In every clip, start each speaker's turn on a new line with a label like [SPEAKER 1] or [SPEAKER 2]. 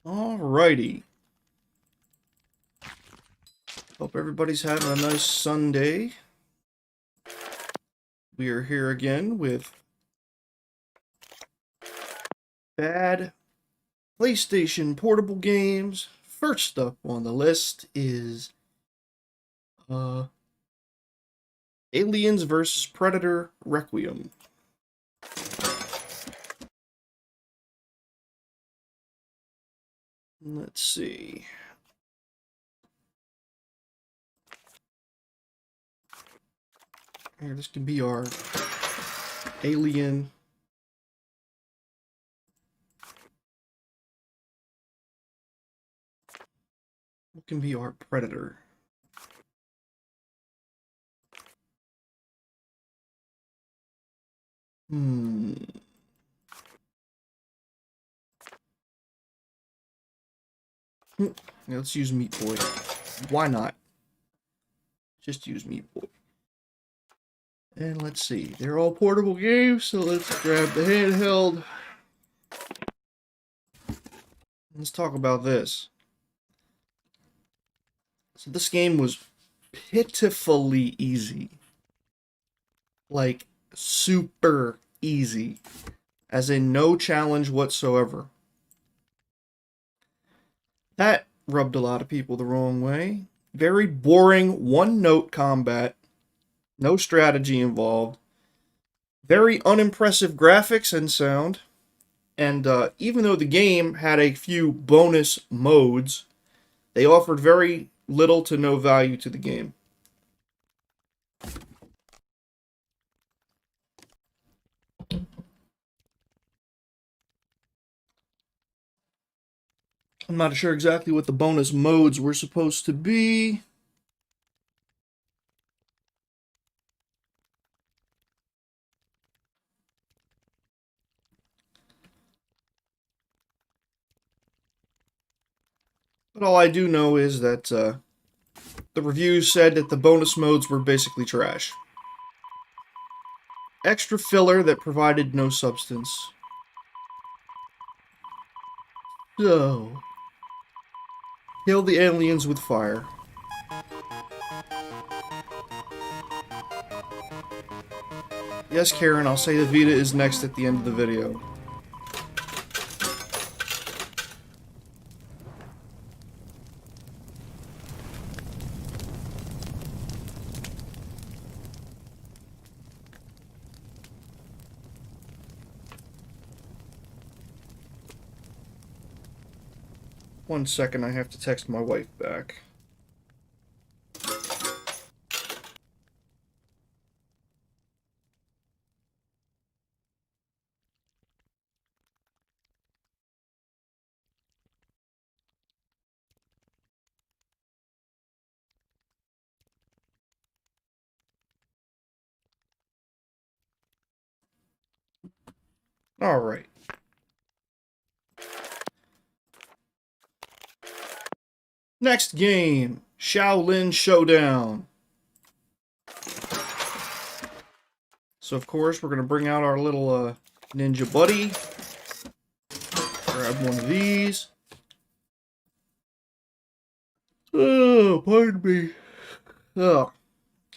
[SPEAKER 1] Alrighty. Hope everybody's having a nice Sunday. We are here again with bad PlayStation portable games. First up on the list is Aliens vs. Predator Requiem. Let's see. Here, this can be our alien. What can be our predator? Yeah, let's use Meat Boy. Why not? Just use Meat Boy. And let's see. They're all portable games, so let's grab the handheld. Let's talk about this. So this game was pitifully easy. Like, super easy. As in no challenge whatsoever. That rubbed a lot of people the wrong way. Very boring, one-note combat. No strategy involved. Very unimpressive graphics and sound. And even though the game had a few bonus modes, they offered very little to no value to the game. I'm not sure exactly what the bonus modes were supposed to be. But all I do know is that the reviews said that the bonus modes were basically trash. Extra filler that provided no substance. So, kill the aliens with fire. Yes, Karen, I'll say the Vita is next at the end of the video. One second, I have to text my wife back. Alright. Next game, Shaolin Showdown. So of course, we're going to bring out our little ninja buddy. Grab one of these. Oh, pardon me. Oh.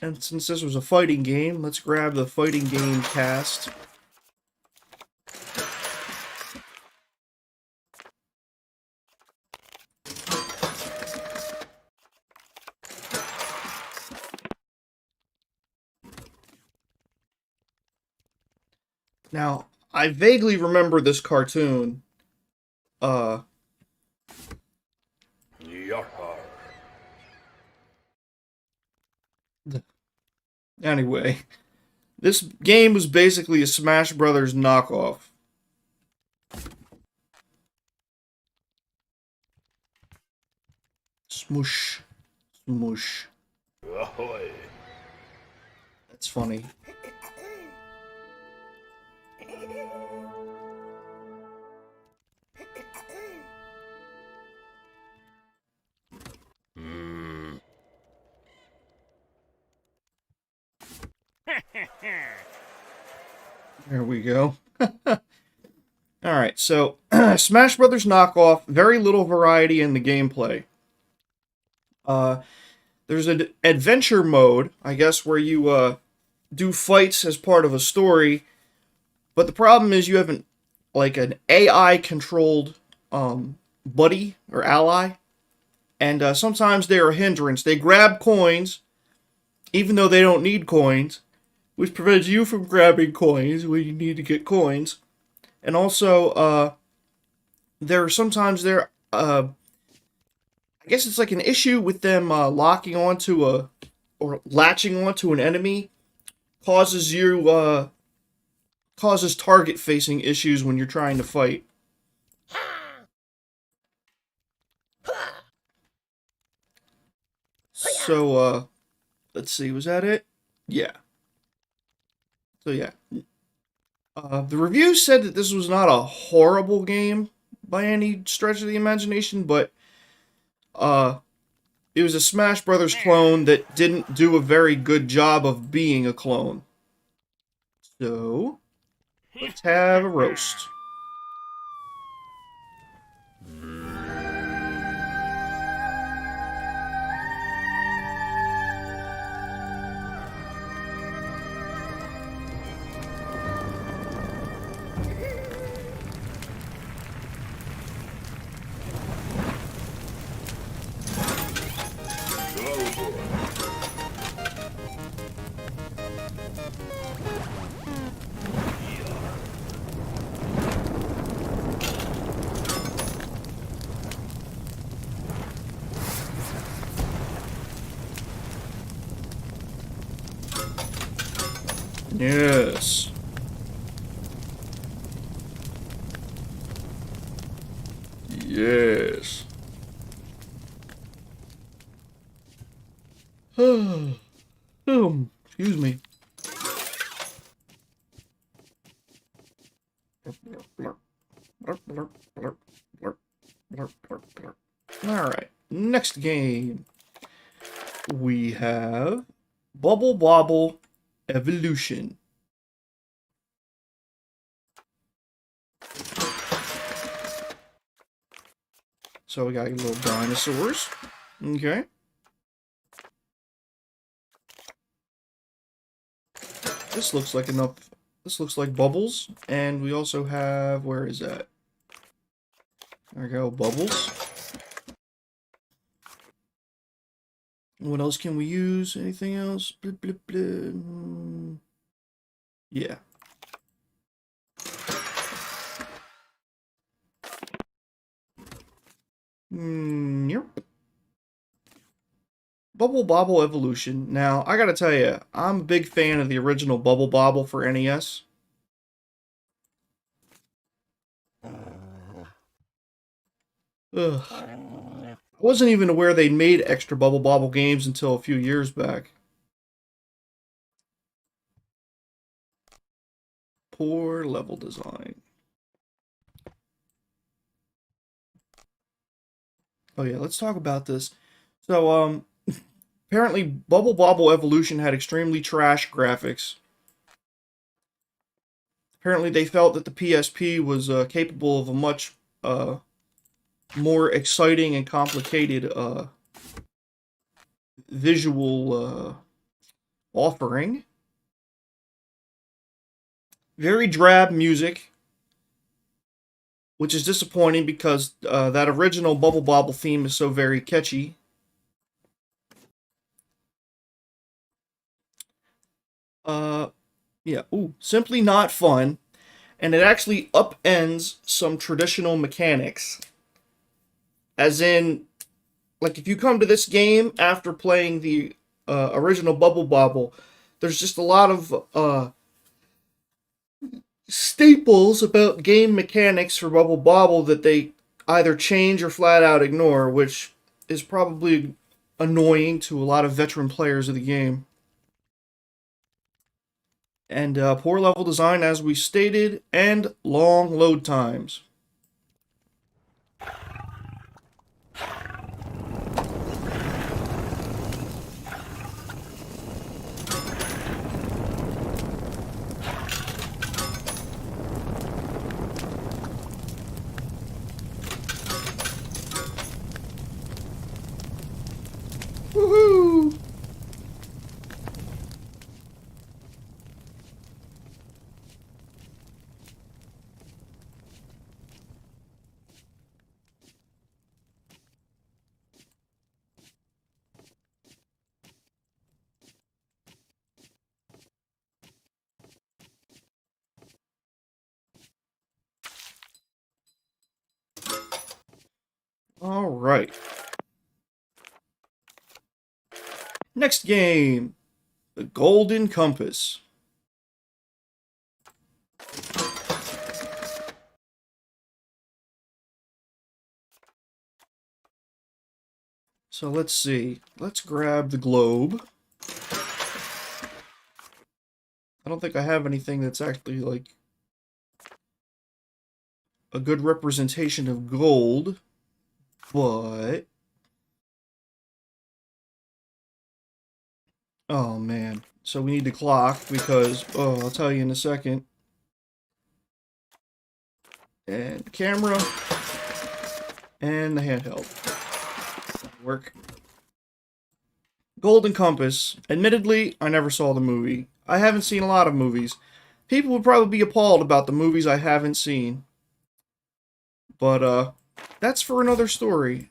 [SPEAKER 1] And since this was a fighting game, let's grab the fighting game cast. Now, I vaguely remember this cartoon. Anyway, this game was basically a Smash Brothers knockoff. Smoosh. Smoosh. That's funny. There we go. Alright, so Smash Brothers knockoff, very little variety in the gameplay. Uh, there's an adventure mode, I guess, where you do fights as part of a story, but the problem is you have an AI controlled buddy or ally, and sometimes they're a hindrance. They grab coins, even though they don't need coins, which prevents you from grabbing coins when you need to get coins. And also, I guess it's like an issue with them locking onto or latching onto an enemy causes target facing issues when you're trying to fight. So let's see, was that it? Yeah. So yeah. The reviews said that this was not a horrible game by any stretch of the imagination, but it was a Smash Brothers clone that didn't do a very good job of being a clone. So, let's have a roast. Yes. Yes. Excuse me. Alright, next game. We have Bubble Bobble Evolution. So we got little dinosaurs. Okay. This looks like enough. This looks like Bubbles. And we also have, where is that? There we go, Bubbles. What else can we use? Anything else? Blah, blah, blah. Yeah. Yep. Bubble Bobble Evolution. Now, I gotta tell you, I'm a big fan of the original Bubble Bobble for NES. Ugh. I wasn't even aware they made extra Bubble Bobble games until a few years back. Poor level design. Oh yeah, let's talk about this. So, apparently Bubble Bobble Evolution had extremely trash graphics. Apparently they felt that the PSP was capable of a much more exciting and complicated visual offering. Very drab music, which is disappointing because that original Bubble Bobble theme is so very catchy. Yeah, simply not fun, and it actually upends some traditional mechanics. As in, like, if you come to this game after playing the original Bubble Bobble, there's just a lot of staples about game mechanics for Bubble Bobble that they either change or flat out ignore, which is probably annoying to a lot of veteran players of the game. And poor level design, as we stated, and long load times. Alright. Next game. The Golden Compass. So let's see. Let's grab the globe. I don't think I have anything that's actually, like, a good representation of gold, but... Oh, man. So we need the clock, because... Oh, I'll tell you in a second. And camera. And the handheld. Work. Golden Compass. Admittedly, I never saw the movie. I haven't seen a lot of movies. People would probably be appalled about the movies I haven't seen. But, that's for another story.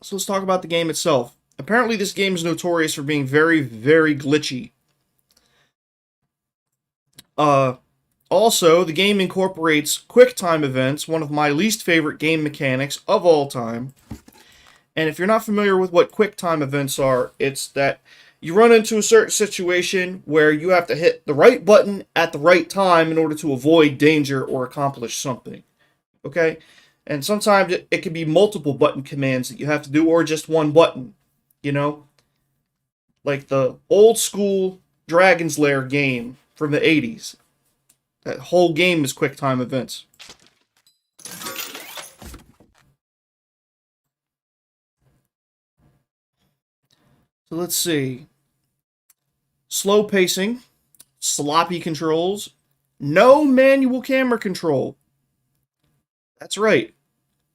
[SPEAKER 1] So let's talk about the game itself. Apparently this game is notorious for being very, very glitchy. Also, the game incorporates QuickTime events, one of my least favorite game mechanics of all time. And if you're not familiar with what QuickTime events are, it's that you run into a certain situation where you have to hit the right button at the right time in order to avoid danger or accomplish something. Okay? And sometimes it can be multiple button commands that you have to do, or just one button. You know? Like the old school Dragon's Lair game from the 80s. That whole game is QuickTime events. So let's see. Slow pacing, sloppy controls, no manual camera control. That's right.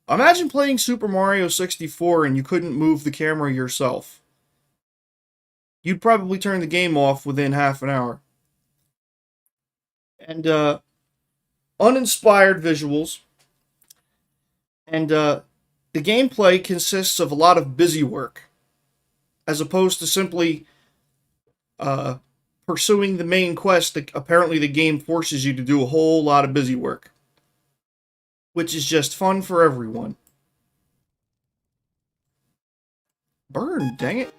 [SPEAKER 1] Imagine playing Super Mario 64 and you couldn't move the camera yourself. You'd probably turn the game off within half an hour. And, uninspired visuals. And, the gameplay consists of a lot of busy work, as opposed to simply pursuing the main quest. That apparently the game forces you to do a whole lot of busy work, which is just fun for everyone. Burn, dang it.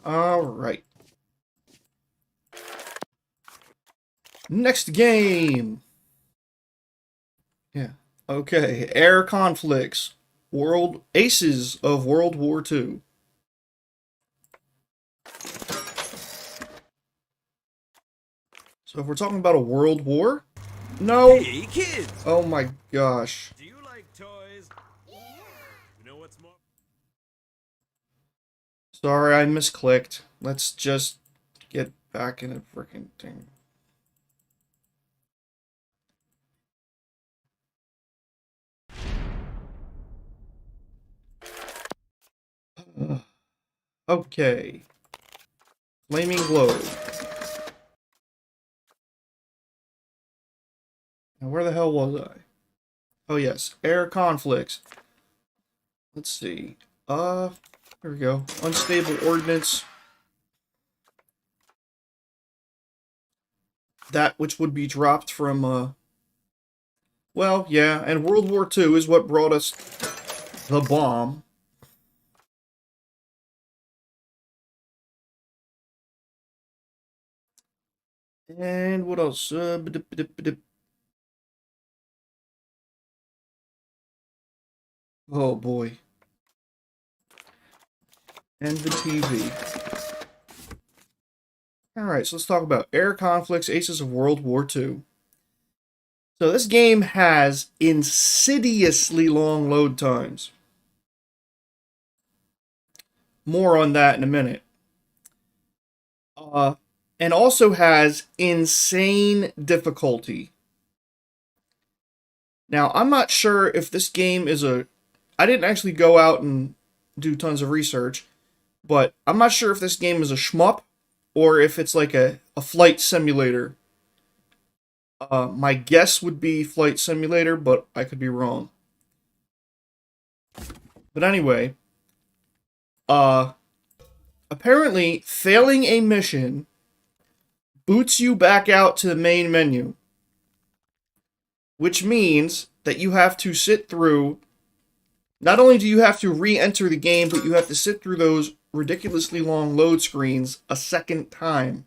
[SPEAKER 1] All right. Next game. Yeah. Okay. Air conflicts. World aces of World War II. So if we're talking about a world war, no.
[SPEAKER 2] Hey kids!
[SPEAKER 1] Oh my gosh.
[SPEAKER 2] Do you like toys? Yeah. You know what's more?
[SPEAKER 1] Sorry, I misclicked. Let's just get back in a freaking thing. Okay. Flaming globe. Now where the hell was I? Oh yes, air conflicts. Let's see. Here we go. Unstable ordnance. That which would be dropped from, well, yeah, and World War II is what brought us the bomb. And what else? Oh boy. and the TV. Alright, so let's talk about Air Conflicts, Aces of World War II. So this game has insidiously long load times. More on that in a minute. And also has insane difficulty. Now, I'm not sure if this game is a... I didn't actually go out and do tons of research, but I'm not sure if this game is a shmup or if it's like a flight simulator. My guess would be flight simulator, but I could be wrong. But anyway, apparently failing a mission boots you back out to the main menu, which means that you have to sit through... Not only do you have to re-enter the game, but you have to sit through those ridiculously long load screens a second time.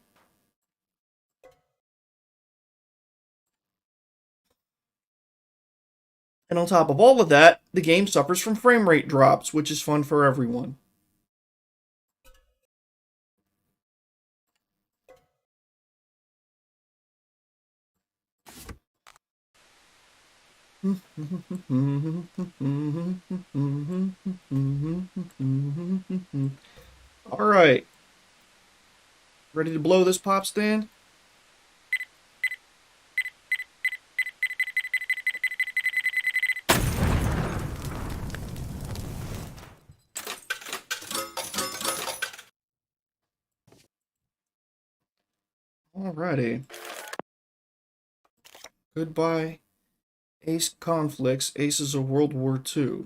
[SPEAKER 1] And on top of all of that, the game suffers from frame rate drops, which is fun for everyone. Alright. Ready to blow this pop stand? Alrighty. Goodbye, Ace Conflicts, Aces of World War II.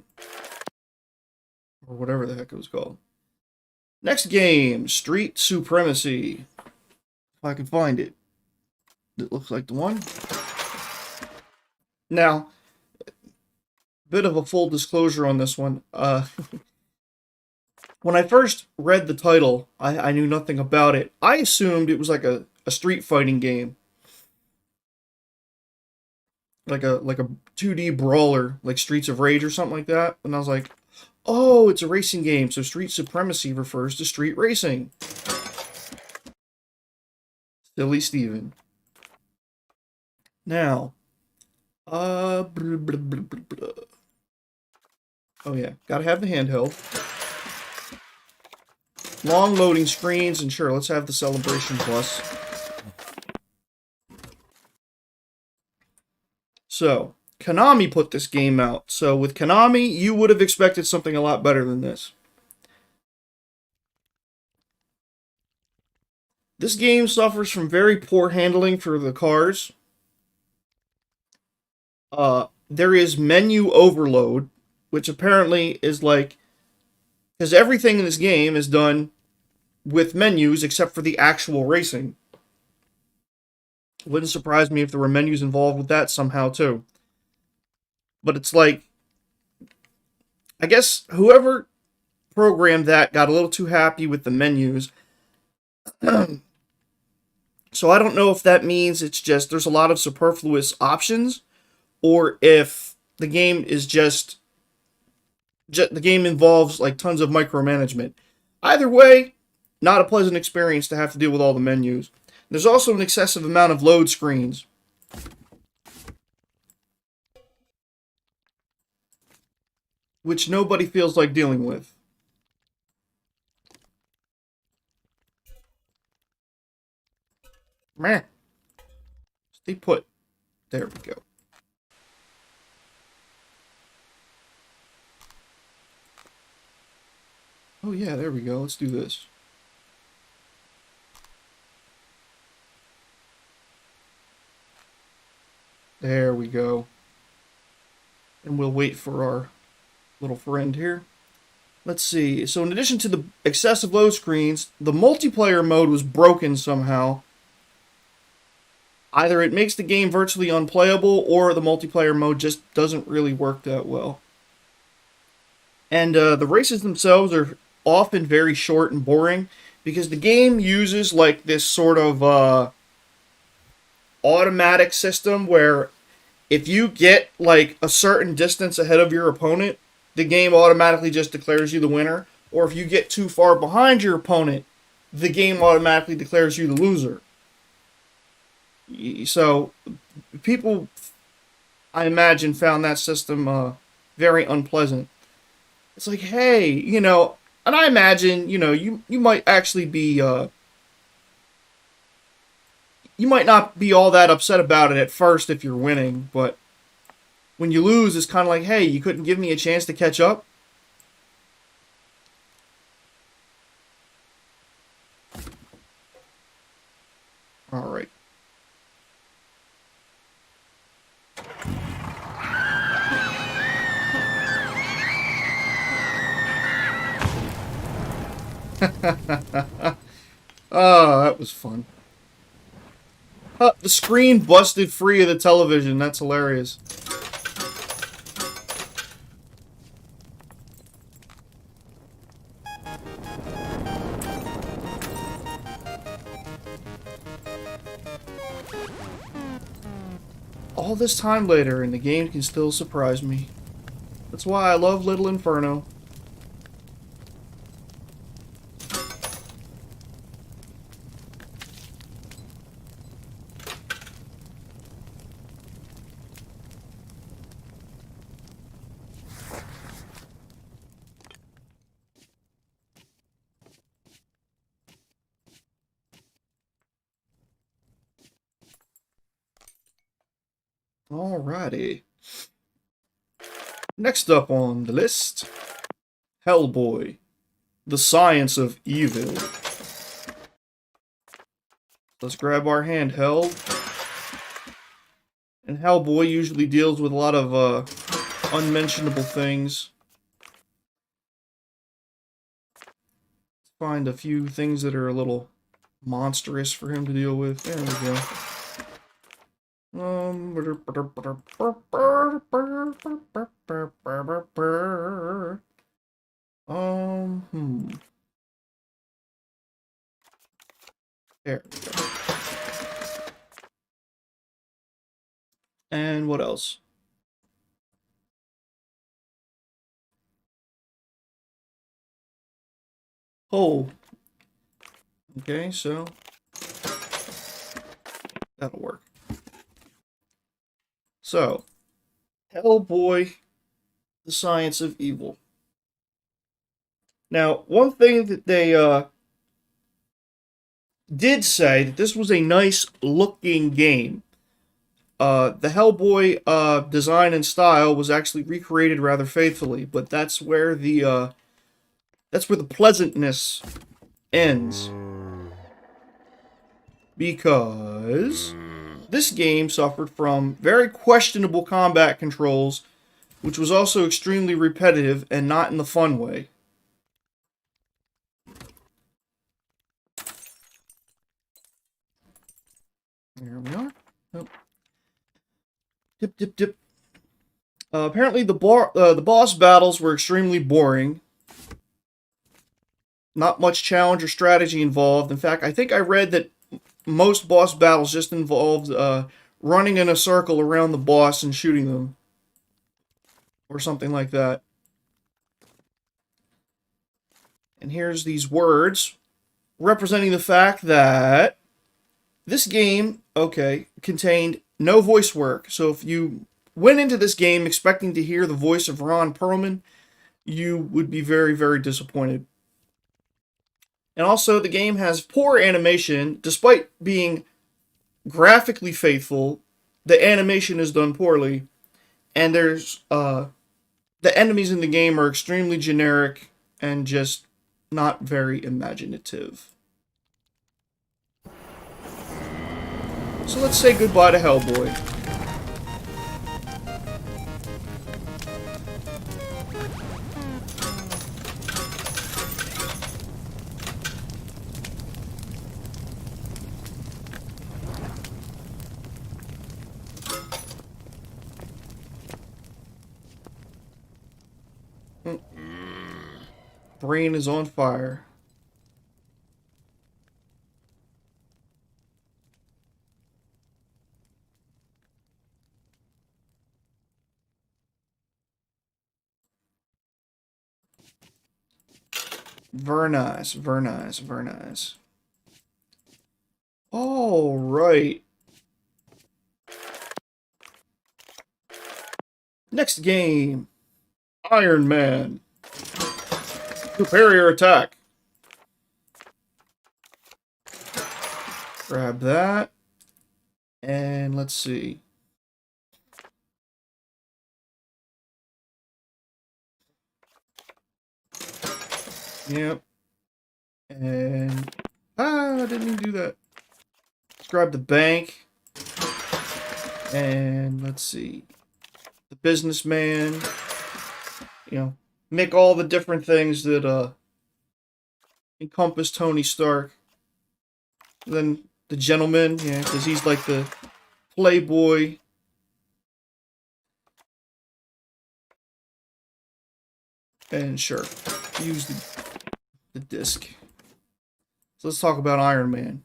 [SPEAKER 1] Or whatever the heck it was called. Next game, Street Supremacy. If I can find it. It looks like the one. Now, bit of a full disclosure on this one. When I first read the title, I knew nothing about it. I assumed it was like a street fighting game. Like a 2D brawler, like Streets of Rage or something like that. And I was like, oh, it's a racing game, so Street Supremacy refers to street racing. Silly Steven. Now, oh yeah, gotta have the handheld. Long loading screens, and sure, let's have the Celebration Plus. So, Konami put this game out. So, with Konami, you would have expected something a lot better than this. This game suffers from very poor handling for the cars. There is menu overload, which apparently is like... Because everything in this game is done with menus except for the actual racing. Wouldn't surprise me if there were menus involved with that somehow too. But it's like, I guess whoever programmed that got a little too happy with the menus. So I don't know if that means it's just there's a lot of superfluous options, or if the game is just the game involves like tons of micromanagement. Either way, not a pleasant experience to have to deal with all the menus. There's also an excessive amount of load screens. Which nobody feels like dealing with. Meh. Stay put. There we go. Oh yeah, there we go. Let's do this. There we go. And we'll wait for our little friend here. Let's see. So in addition to the excessive load screens, the multiplayer mode was broken somehow. Either it makes the game virtually unplayable, or the multiplayer mode just doesn't really work that well. And the races themselves are often very short and boring, because the game uses like this sort of automatic system where if you get like a certain distance ahead of your opponent, the game automatically just declares you the winner, or if you get too far behind your opponent, the game automatically declares you the loser. So people, I imagine, found that system very unpleasant. It's like, hey, and I imagine, you might actually be, you might not be all that upset about it at first if you're winning, but when you lose, it's kind of like, hey, you couldn't give me a chance to catch up. All right. Oh, that was fun. The screen busted free of the television. That's hilarious. All this time later, and the game can still surprise me. That's why I love Little Inferno. Alrighty. Next up on the list, Hellboy, the Science of Evil. Let's grab our handheld. And Hellboy usually deals with a lot of unmentionable things. Let's find a few things that are a little monstrous for him to deal with. There we go. Hmm. There we go. And what else? Oh. Okay, so that'll work. So, Hellboy, the Science of Evil. Now, one thing that they did say that this was a nice looking game. The Hellboy design and style was actually recreated rather faithfully, but that's where the pleasantness ends, because this game suffered from very questionable combat controls, which was also extremely repetitive and not in the fun way. There we are. Oh. Dip, dip, dip. Apparently, the boss battles were extremely boring. Not much challenge or strategy involved. In fact, I think I read that most boss battles just involved running in a circle around the boss and shooting them, or something like that. And here's these words representing the fact that this game, okay, contained no voice work. So if you went into this game expecting to hear the voice of Ron Perlman, you would be very, very disappointed. And also, the game has poor animation. Despite being graphically faithful, the animation is done poorly. And there's, the enemies in the game are extremely generic and just not very imaginative. So let's say goodbye to Hellboy. Brain is on fire. Very nice, very nice, very nice. All right. Next game. Iron Man. Superior attack. Grab that. And let's see. Yep. And I didn't mean to do that. Let's grab the bank. And let's see. The businessman. You know, make all the different things that encompass Tony Stark. Then the gentleman, yeah, because he's like the playboy. And sure, use the disc. So let's talk about Iron Man.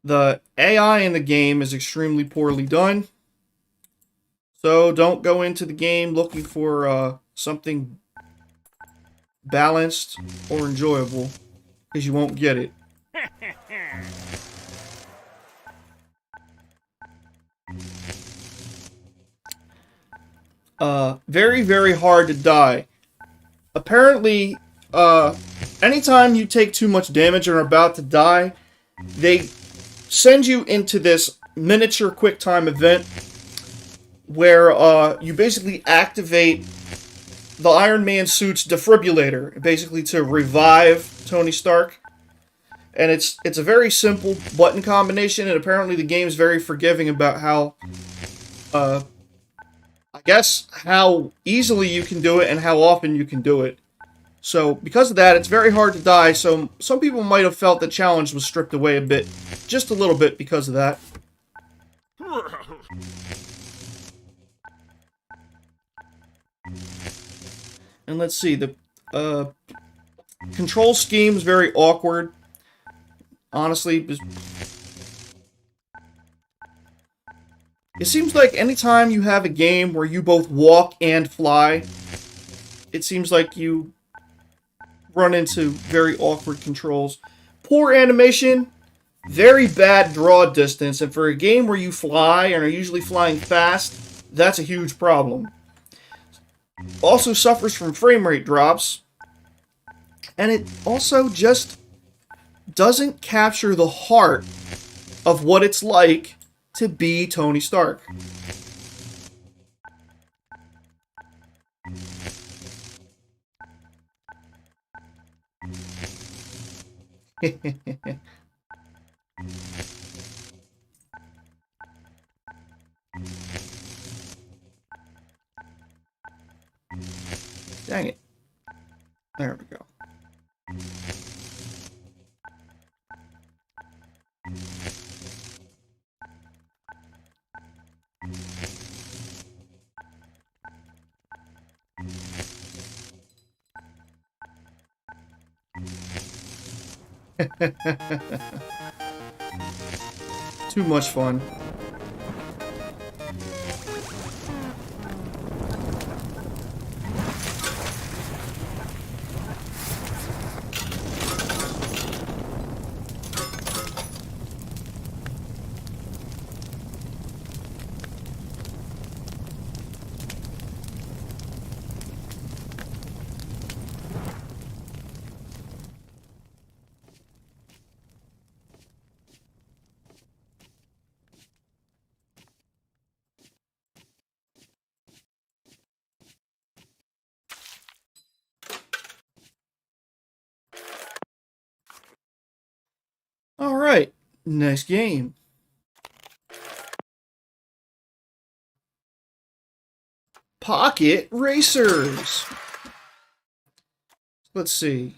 [SPEAKER 1] The AI in the game is extremely poorly done. So don't go into the game looking for something balanced or enjoyable, because you won't get it. Very, very hard to die. Apparently, anytime you take too much damage and are about to die, they send you into this miniature quick time event where you basically activate the Iron Man suit's defibrillator, basically to revive Tony Stark. And it's a very simple button combination, and apparently the game's very forgiving about how, I guess, how easily you can do it and how often you can do it. So because of that, it's very hard to die. So some people might have felt the challenge was stripped away a bit, just a little bit because of that. And let's see, the control scheme is very awkward. Honestly, it seems like anytime you have a game where you both walk and fly, it seems like you run into very awkward controls. Poor animation, very bad draw distance, and for a game where you fly and are usually flying fast, that's a huge problem. Also suffers from frame rate drops, and it also just doesn't capture the heart of what it's like to be Tony Stark. Dang it. There we go. Too much fun. Alright, next game. Pocket Racers. Let's see.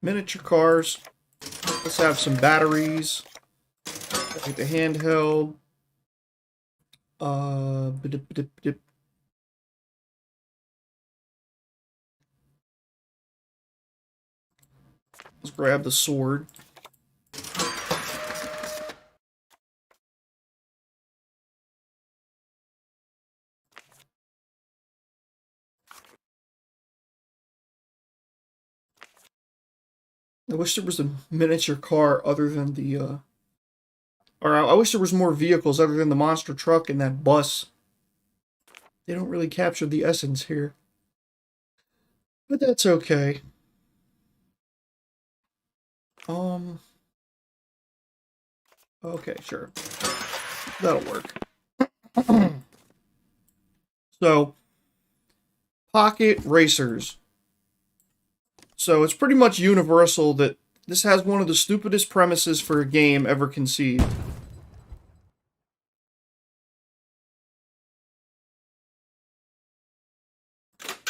[SPEAKER 1] Miniature cars. Let's have some batteries. Like the handheld. Let's grab the sword. I wish there was a miniature car other than the, or I wish there was more vehicles other than the monster truck and that bus. They don't really capture the essence here. But that's okay. Um, okay, sure. That'll work. So, pocket racers. So it's pretty much universal that this has one of the stupidest premises for a game ever conceived.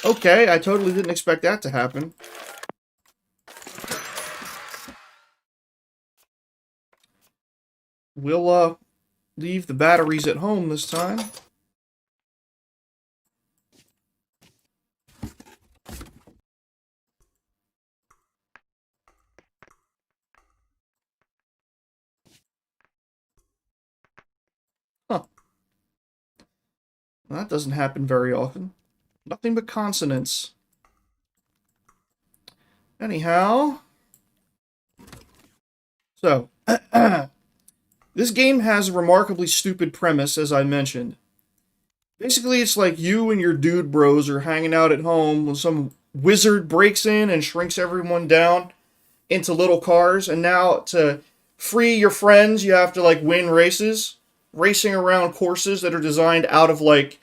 [SPEAKER 1] Okay, I totally didn't expect that to happen. We'll, leave the batteries at home this time. Huh. Well, that doesn't happen very often. Nothing but consonants. Anyhow. So, this game has a remarkably stupid premise, as I mentioned. Basically, it's like you and your dude bros are hanging out at home when some wizard breaks in and shrinks everyone down into little cars, and now to free your friends, you have to like win races, racing around courses that are designed out of like,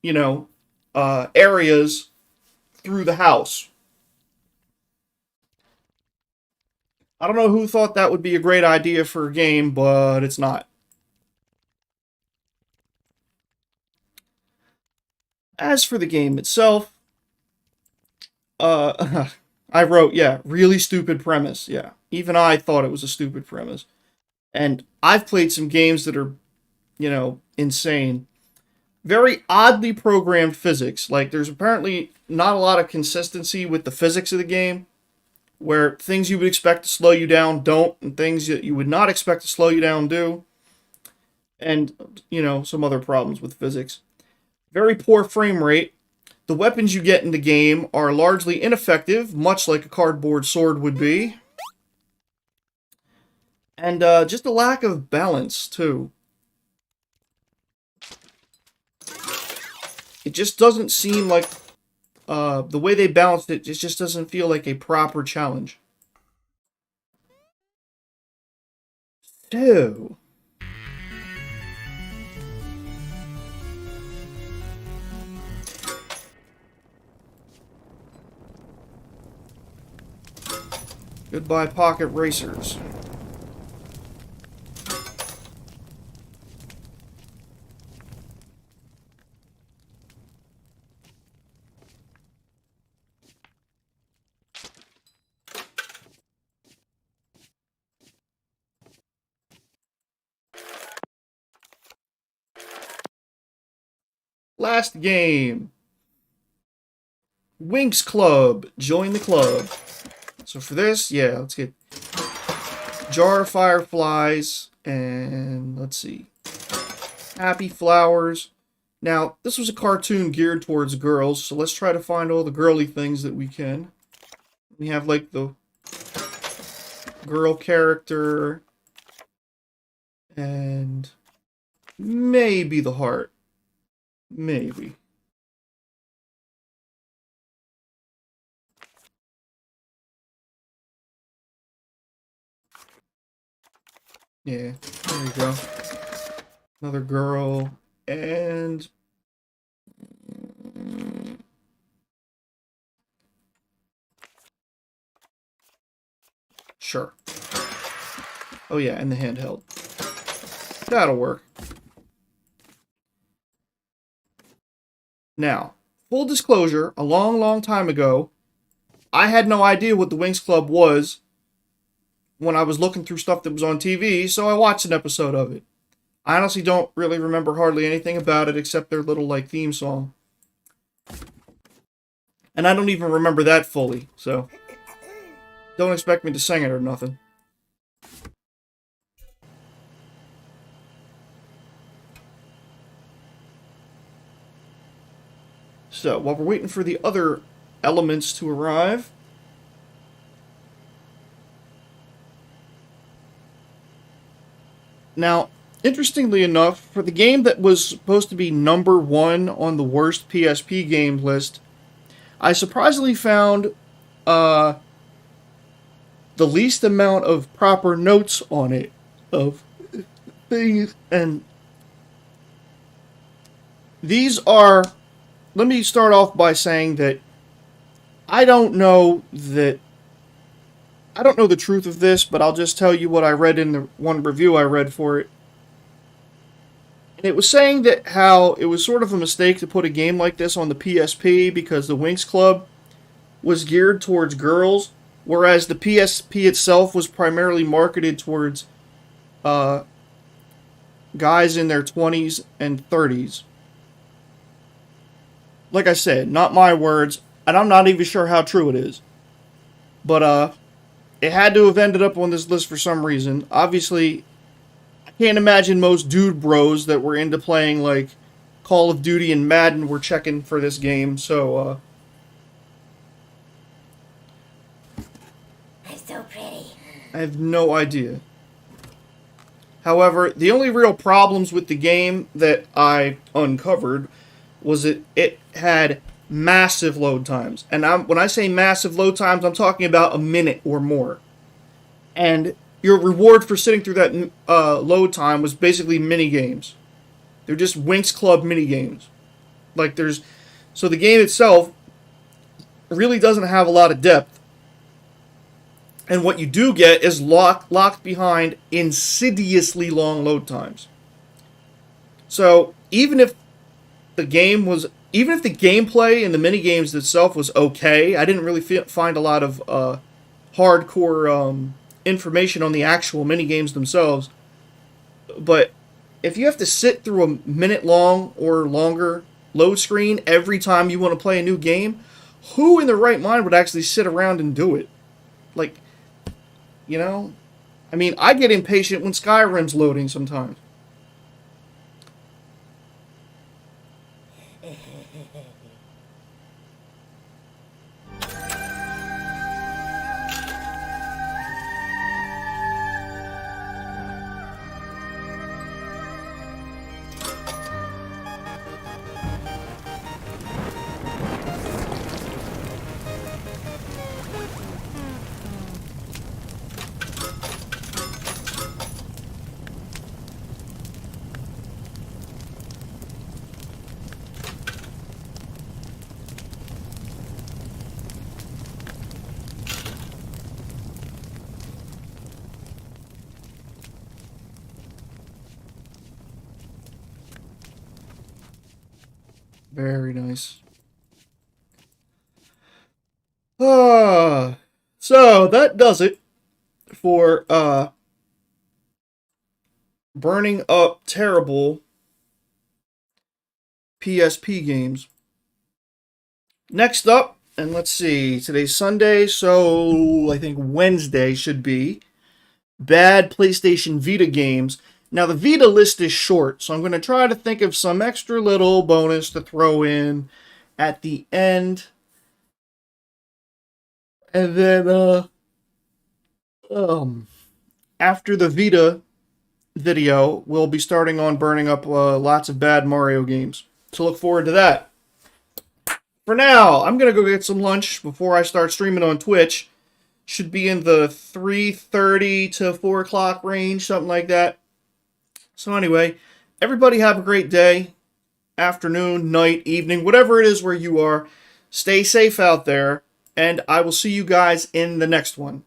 [SPEAKER 1] you know, areas through the house. I don't know who thought that would be a great idea for a game, but it's not. As for the game itself, I wrote, yeah, really stupid premise. Yeah, even I thought it was a stupid premise. And I've played some games that are, insane. Very oddly programmed physics. Like, there's apparently not a lot of consistency with the physics of the game, where things you would expect to slow you down don't, and things that you would not expect to slow you down do, and, some other problems with physics. Very poor frame rate. The weapons you get in the game are largely ineffective, much like a cardboard sword would be. And just a lack of balance, too. It just doesn't seem like the way they balanced it just doesn't feel like a proper challenge. So, goodbye, pocket racers. Last game. Winx Club. Join the club. So for this, yeah, let's get jar of fireflies and let's see. Happy flowers. Now, this was a cartoon geared towards girls, so let's try to find all the girly things that we can. We have like the girl character and maybe the heart. Maybe. Yeah, there you go. Another girl and sure. Oh yeah, and the handheld. That'll work. Now, full disclosure, a long, long time ago, I had no idea what the Winx Club was when I was looking through stuff that was on TV, so I watched an episode of it. I honestly don't really remember hardly anything about it except their little, like, theme song. And I don't even remember that fully, so don't expect me to sing it or nothing. So, while we're waiting for the other elements to arrive, Now, interestingly enough, for the game that was supposed to be #1 on the worst PSP game list, I surprisingly found uh, the least amount of proper notes on it of things. And these are. Let me start off by saying that I don't know that. I don't know the truth of this, but I'll just tell you what I read in the one review I read for it. And it was saying that how it was sort of a mistake to put a game like this on the PSP because the Winx Club was geared towards girls, whereas the PSP itself was primarily marketed towards uh, guys in their 20s and 30s. Like I said, not my words, and I'm not even sure how true it is. But it had to have ended up on this list for some reason. Obviously, I can't imagine most dude bros that were into playing like Call of Duty and Madden were checking for this game. So
[SPEAKER 3] I'm so pretty.
[SPEAKER 1] I have no idea. However, the only real problems with the game that I uncovered was it had massive load times. And when I say massive load times, I'm talking about a minute or more. And your reward for sitting through that load time was basically mini games. They're just Winx Club mini games. So the game itself really doesn't have a lot of depth. And what you do get is locked behind insidiously long load times. So even if the gameplay and the mini games itself was okay, I didn't really find a lot of hardcore information on the actual mini games themselves. But if you have to sit through a minute long or longer load screen every time you want to play a new game, who in their right mind would actually sit around and do it? Like, I mean, I get impatient when Skyrim's loading sometimes. Very nice. So that does it for burning up terrible PSP games. Next up, and let's see, today's Sunday, so I think Wednesday should be bad PlayStation Vita games. Now the Vita list is short, so I'm going to try to think of some extra little bonus to throw in at the end. And then after the Vita video, we'll be starting on burning up lots of bad Mario games. So look forward to that. For now, I'm going to go get some lunch before I start streaming on Twitch. Should be in the 3:30 to 4 o'clock range, something like that. So anyway, everybody have a great day, afternoon, night, evening, whatever it is where you are. Stay safe out there, and I will see you guys in the next one.